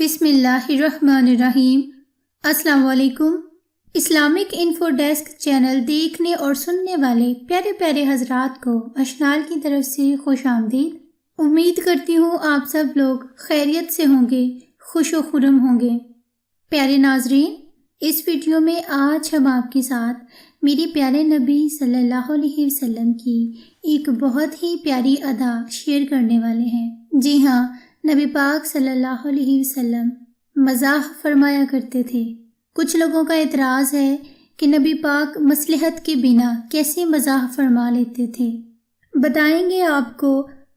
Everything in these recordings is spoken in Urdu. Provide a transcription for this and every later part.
بسم اللہ الرحمن الرحیم۔ السلام علیکم۔ اسلامک انفو ڈیسک چینل دیکھنے اور سننے والے پیارے پیارے حضرات کو اشنال کی طرف سے خوش آمدید۔ امید کرتی ہوں آپ سب لوگ خیریت سے ہوں گے، خوش و خرم ہوں گے۔ پیارے ناظرین، اس ویڈیو میں آج ہم آپ کے ساتھ میری پیارے نبی صلی اللہ علیہ وسلم کی ایک بہت ہی پیاری ادا شیئر کرنے والے ہیں۔ جی ہاں، نبی پاک صلی اللہ علیہ وسلم مزاح فرمایا کرتے تھے۔ کچھ لوگوں کا اعتراض ہے کہ نبی پاک مصلحت کے بنا کیسے مزاح فرما لیتے تھے۔ بتائیں گے آپ کو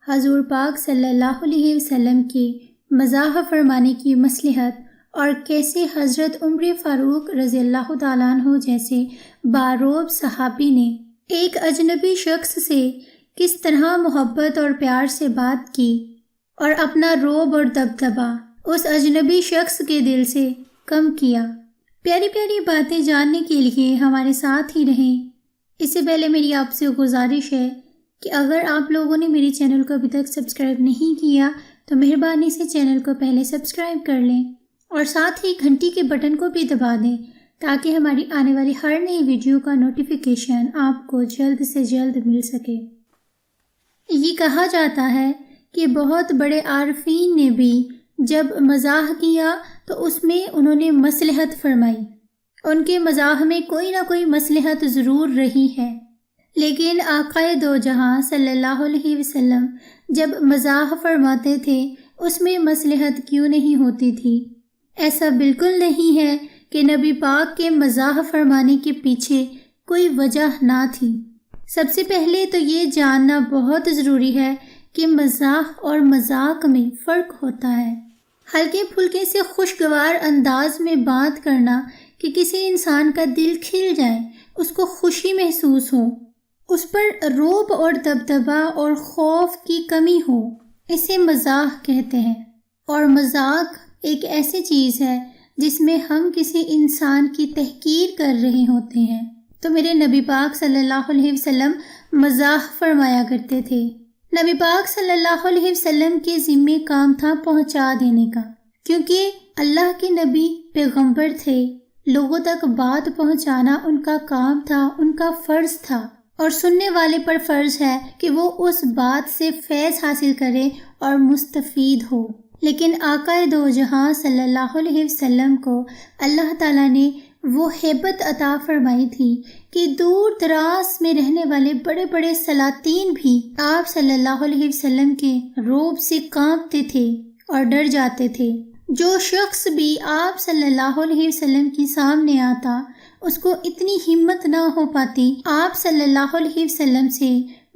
حضور پاک صلی اللہ علیہ وسلم کے مزاح فرمانے کی مصلحت، اور کیسے حضرت عمر فاروق رضی اللہ تعالیٰ عنہ جیسے باروب صحابی نے ایک اجنبی شخص سے کس طرح محبت اور پیار سے بات کی اور اپنا رعب اور دبدبا اس اجنبی شخص کے دل سے کم کیا۔ پیاری پیاری باتیں جاننے کے لیے ہمارے ساتھ ہی رہیں۔ اس سے پہلے میری آپ سے گزارش ہے کہ اگر آپ لوگوں نے میرے چینل کو ابھی تک سبسکرائب نہیں کیا تو مہربانی سے چینل کو پہلے سبسکرائب کر لیں اور ساتھ ہی گھنٹی کے بٹن کو بھی دبا دیں تاکہ ہماری آنے والی ہر نئی ویڈیو کا نوٹیفیکیشن آپ کو جلد سے جلد مل سکے۔ یہ کہا جاتا ہے کہ بہت بڑے عارفین نے بھی جب مزاح کیا تو اس میں انہوں نے مصلحت فرمائی۔ ان کے مزاح میں کوئی نہ کوئی مصلحت ضرور رہی ہے، لیکن آقائے دو جہاں صلی اللہ علیہ وسلم جب مزاح فرماتے تھے اس میں مصلحت کیوں نہیں ہوتی تھی؟ ایسا بالکل نہیں ہے کہ نبی پاک کے مزاح فرمانے کے پیچھے کوئی وجہ نہ تھی۔ سب سے پہلے تو یہ جاننا بہت ضروری ہے کہ مزاح اور مذاق میں فرق ہوتا ہے۔ ہلکے پھلکے سے خوشگوار انداز میں بات کرنا کہ کسی انسان کا دل کھل جائے، اس کو خوشی محسوس ہو، اس پر رعب اور دبدبا اور خوف کی کمی ہو، اسے مزاح کہتے ہیں۔ اور مذاق ایک ایسی چیز ہے جس میں ہم کسی انسان کی تحقیر کر رہے ہوتے ہیں۔ تو میرے نبی پاک صلی اللہ علیہ وسلم مزاح فرمایا کرتے تھے۔ نبی پاک صلی اللہ علیہ وسلم کے ذمے کام تھا پہنچا دینے کا، کیونکہ اللہ کے نبی پیغمبر تھے، لوگوں تک بات پہنچانا ان کا کام تھا، ان کا فرض تھا، اور سننے والے پر فرض ہے کہ وہ اس بات سے فیض حاصل کرے اور مستفید ہو۔ لیکن آقا دو جہاں صلی اللہ علیہ وسلم کو اللہ تعالیٰ نے وہ ہیبت عطا فرمائی تھی کہ دور دراز میں رہنے والے بڑے بڑے سلاطین بھی آپ صلی اللہ علیہ وسلم کے رعب سے کانپتے تھے اور ڈر جاتے تھے۔ جو شخص بھی آپ صلی اللہ علیہ وسلم کے سامنے آتا اس کو اتنی ہمت نہ ہو پاتی آپ صلی اللہ علیہ وسلم سے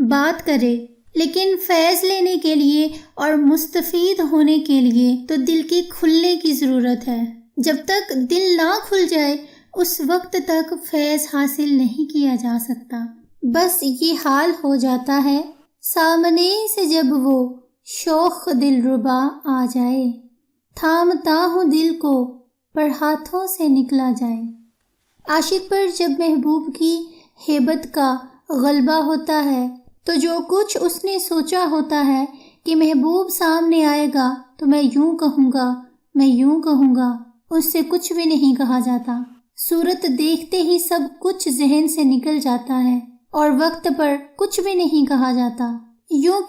بات کرے، لیکن فیض لینے کے لیے اور مستفید ہونے کے لیے تو دل کے کھلنے کی ضرورت ہے۔ جب تک دل نہ کھل جائے اس وقت تک فیض حاصل نہیں کیا جا سکتا۔ بس یہ حال ہو جاتا ہے سامنے سے جب وہ شوخ دل ربا آ جائے، تھامتا ہوں دل کو پر ہاتھوں سے نکلا جائے۔ عاشق پر جب محبوب کی ہیبت کا غلبہ ہوتا ہے تو جو کچھ اس نے سوچا ہوتا ہے کہ محبوب سامنے آئے گا تو میں یوں کہوں گا، میں یوں کہوں گا، اس سے کچھ بھی نہیں کہا جاتا۔ صورت دیکھتے ہی سب کچھ ذہن سے نکل جاتا ہے اور وقت پر کچھ بھی نہیں کہا جاتا۔ یوں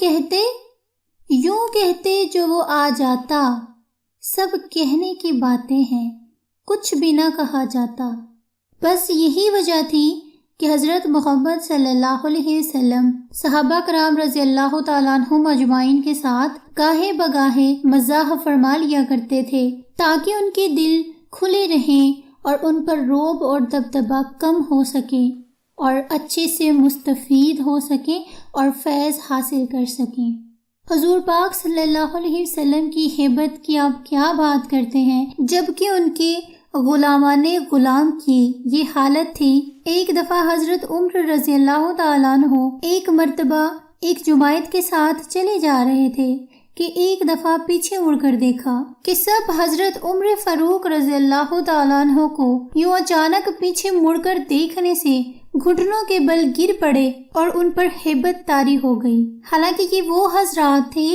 کہتے جو وہ آ جاتا، سب کہنے کی باتیں ہیں، کچھ بھی نہ کہا جاتا۔ بس یہی وجہ تھی کہ حضرت محمد صلی اللہ علیہ وسلم صحابہ کرام رضی اللہ تعالیٰ عنہم اجمعین کے ساتھ گاہے بگاہے مزاح فرما لیا کرتے تھے تاکہ ان کے دل کھلے رہیں اور ان پر رعب اور دبدبا کم ہو سکے اور اچھے سے مستفید ہو سکیں اور فیض حاصل کر سکیں۔ حضور پاک صلی اللہ علیہ وسلم کی ہیبت کی آپ کیا بات کرتے ہیں، جبکہ ان کے غلامان غلام کی یہ حالت تھی۔ ایک دفعہ حضرت عمر رضی اللہ تعالیٰ عنہ ایک مرتبہ ایک جماعت کے ساتھ چلے جا رہے تھے کہ ایک دفعہ پیچھے مڑ کر دیکھا کہ سب حضرت عمر فاروق رضی اللہ تعالیٰ عنہ کو یوں اچانک پیچھے مڑ کر دیکھنے سے گھٹنوں کے بل گر پڑے اور ان پر ہیبت طاری ہو گئی۔ حالانکہ یہ وہ حضرات تھے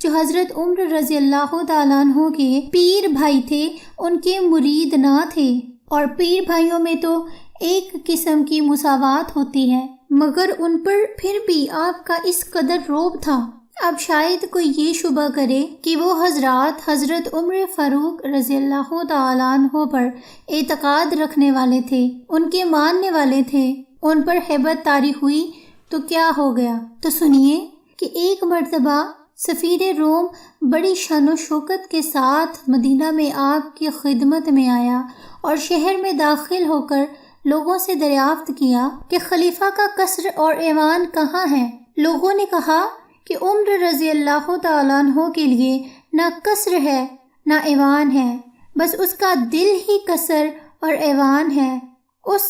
جو حضرت عمر رضی اللہ تعالیٰ عنہ کے پیر بھائی تھے ان کے مرید نہ تھے، اور پیر بھائیوں میں تو ایک قسم کی مساوات ہوتی ہے، مگر ان پر پھر بھی آپ کا اس قدر رعب تھا۔ اب شاید کوئی یہ شبہ کرے کہ وہ حضرات حضرت عمر فاروق رضی اللہ تعالیٰ عنہ پر اعتقاد رکھنے والے تھے، ان کے ماننے والے تھے، ان پر ہیبت طاری ہوئی تو کیا ہو گیا؟ تو سنیے کہ ایک مرتبہ سفیر روم بڑی شان و شوکت کے ساتھ مدینہ میں آپ کی خدمت میں آیا اور شہر میں داخل ہو کر لوگوں سے دریافت کیا کہ خلیفہ کا قصر اور ایوان کہاں ہے۔ لوگوں نے کہا کہ عمر رضی اللہ تعالیٰ عنہ کے لیے نہ قصر ہے نہ ایوان ہے، بس اس کا دل ہی قصر اور ایوان ہے۔ اس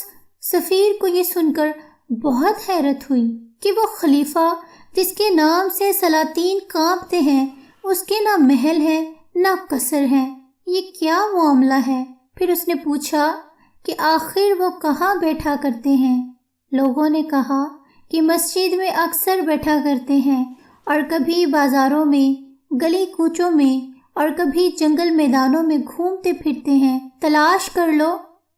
سفیر کو یہ سن کر بہت حیرت ہوئی کہ وہ خلیفہ جس کے نام سے سلاطین کانپتے ہیں، اس کے نہ محل ہے نہ قصر ہے، یہ کیا معاملہ ہے؟ پھر اس نے پوچھا کہ آخر وہ کہاں بیٹھا کرتے ہیں؟ لوگوں نے کہا کہ مسجد میں اکثر بیٹھا کرتے ہیں، اور کبھی بازاروں میں، گلی کوچوں میں، اور کبھی جنگل میدانوں میں گھومتے پھرتے ہیں، تلاش کر لو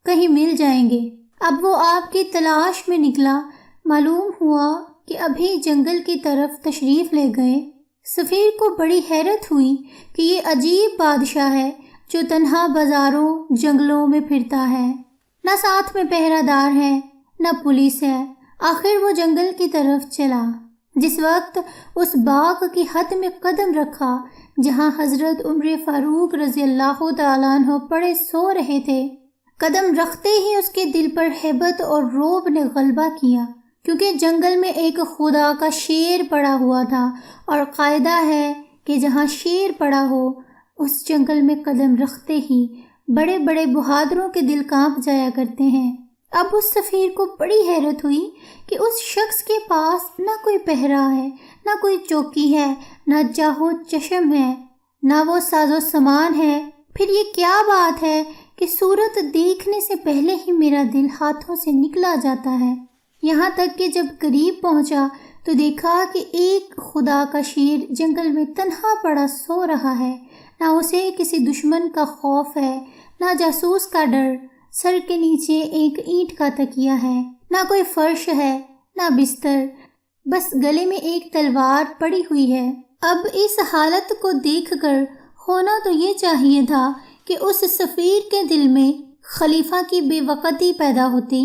کہیں مل جائیں گے۔ اب وہ آپ کی تلاش میں نکلا، معلوم ہوا کہ ابھی جنگل کی طرف تشریف لے گئے۔ سفیر کو بڑی حیرت ہوئی کہ یہ عجیب بادشاہ ہے جو تنہا بازاروں جنگلوں میں پھرتا ہے، نہ ساتھ میں پہرہ دار ہے نہ پولیس ہے۔ آخر وہ جنگل کی طرف چلا۔ جس وقت اس باغ کی حد میں قدم رکھا جہاں حضرت عمر فاروق رضی اللہ تعالیٰ عنہ پڑے سو رہے تھے، قدم رکھتے ہی اس کے دل پر ہیبت اور رعب نے غلبہ کیا، کیونکہ جنگل میں ایک خدا کا شیر پڑا ہوا تھا، اور قاعدہ ہے کہ جہاں شیر پڑا ہو اس جنگل میں قدم رکھتے ہی بڑے بڑے بہادروں کے دل کانپ جایا کرتے ہیں۔ اب اس سفیر کو بڑی حیرت ہوئی کہ اس شخص کے پاس نہ کوئی پہرا ہے، نہ کوئی چوکی ہے، نہ جاہو چشم ہے، نہ وہ ساز و سامان ہے۔ پھر یہ کیا بات ہے کہ صورت دیکھنے سے پہلے ہی میرا دل ہاتھوں سے نکلا جاتا ہے؟ یہاں تک کہ جب قریب پہنچا تو دیکھا کہ ایک خدا کا شیر جنگل میں تنہا پڑا سو رہا ہے، نہ اسے کسی دشمن کا خوف ہے، نہ جاسوس کا ڈر۔ سر کے نیچے ایک اینٹ کا تکیہ ہے، نہ کوئی فرش ہے نہ بستر، بس گلے میں ایک تلوار پڑی ہوئی ہے۔ اب اس حالت کو دیکھ کر ہونا تو یہ چاہیے تھا کہ اس سفیر کے دل میں خلیفہ کی بے وقتی پیدا ہوتی،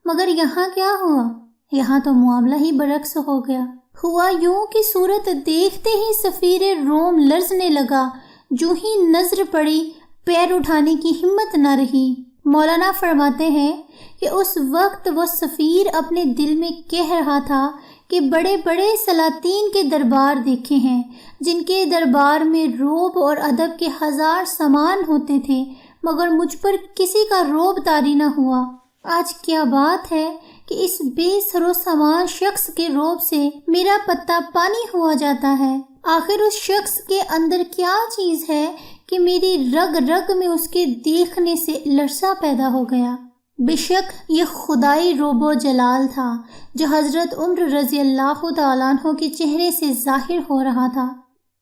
مگر یہاں کیا ہوا؟ یہاں تو معاملہ ہی برعکس ہو گیا۔ ہوا یوں کہ صورت دیکھتے ہی سفیر روم لرزنے لگا، جو ہی نظر پڑی پیر اٹھانے کی ہمت نہ رہی۔ مولانا فرماتے ہیں کہ اس وقت وہ سفیر اپنے دل میں کہہ رہا تھا کہ بڑے بڑے سلاطین کے دربار دیکھے ہیں، جن کے دربار میں رعب اور ادب کے ہزار سامان ہوتے تھے، مگر مجھ پر کسی کا رعب طاری نہ ہوا۔ آج کیا بات ہے کہ اس بے سر و سامان شخص کے رعب سے میرا پتا پانی ہوا جاتا ہے۔ آخر اس شخص کے اندر کیا چیز ہے کہ میری رگ رگ میں اس کے دیکھنے سے لرزہ پیدا ہو گیا؟ بے شک یہ خدائی رعب و جلال تھا جو حضرت عمر رضی اللہ تعالیٰ عنہ کے چہرے سے ظاہر ہو رہا تھا۔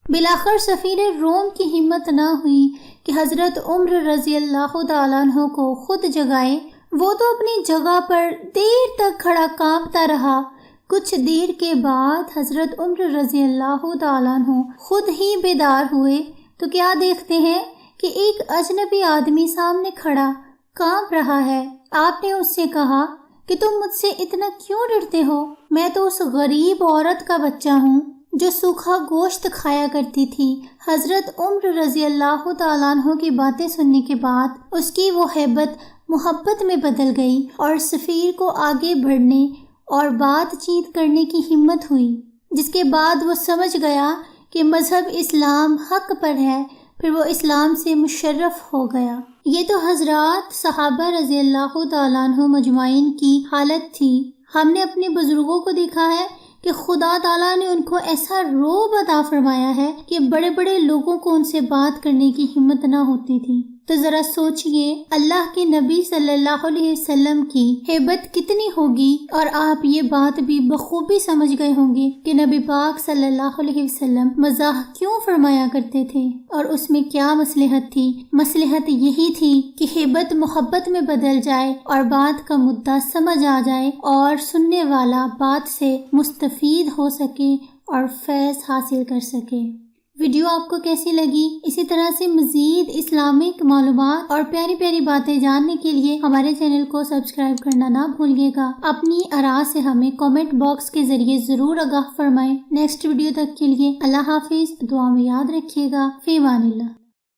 بالآخر سفیر روم کی ہمت نہ ہوئی کہ حضرت عمر رضی اللہ تعالیٰ عنہ کو خود جگائے۔ وہ تو اپنی جگہ پر دیر تک کھڑا کانپتا رہا۔ کچھ دیر کے بعد حضرت عمر رضی اللہ تعالیٰ عنہ خود ہی بیدار ہوئے تو کیا دیکھتے ہیں کہ ایک اجنبی آدمی سامنے کھڑا کانپ رہا ہے۔ آپ نے اس سے کہا کہ تم مجھ سے اتنا کیوں ڈرتے ہو؟ میں تو اس غریب عورت کا بچہ ہوں جو سوکھا گوشت کھایا کرتی تھی۔ حضرت عمر رضی اللہ تعالیٰ عنہ کی باتیں سننے کے بعد اس کی وہ ہیبت محبت میں بدل گئی اور سفیر کو آگے بڑھنے اور بات چیت کرنے کی ہمت ہوئی، جس کے بعد وہ سمجھ گیا کہ مذہب اسلام حق پر ہے، پھر وہ اسلام سے مشرف ہو گیا۔ یہ تو حضرات صحابہ رضی اللہ تعالیٰ عنہ مجمعین کی حالت تھی۔ ہم نے اپنے بزرگوں کو دیکھا ہے کہ خدا تعالیٰ نے ان کو ایسا رعب عطا فرمایا ہے کہ بڑے بڑے لوگوں کو ان سے بات کرنے کی ہمت نہ ہوتی تھی۔ تو ذرا سوچئے اللہ کے نبی صلی اللہ علیہ وسلم کی ہیبت کتنی ہوگی، اور آپ یہ بات بھی بخوبی سمجھ گئے ہوں گے کہ نبی پاک صلی اللہ علیہ وسلم مزاح کیوں فرمایا کرتے تھے اور اس میں کیا مصلحت تھی۔ مصلحت یہی تھی کہ ہیبت محبت میں بدل جائے اور بات کا مدعا سمجھ آ جائے اور سننے والا بات سے مستفید ہو سکے اور فیض حاصل کر سکے۔ ویڈیو آپ کو کیسی لگی؟ اسی طرح سے مزید اسلامک معلومات اور پیاری پیاری باتیں جاننے کے لیے ہمارے چینل کو سبسکرائب کرنا نہ بھولیے گا۔ اپنی آراء سے ہمیں کامنٹ باکس کے ذریعے ضرور آگاہ فرمائیں۔ نیکسٹ ویڈیو تک کے لیے اللہ حافظ، دعا میں یاد رکھیے گا۔ فی امان اللہ۔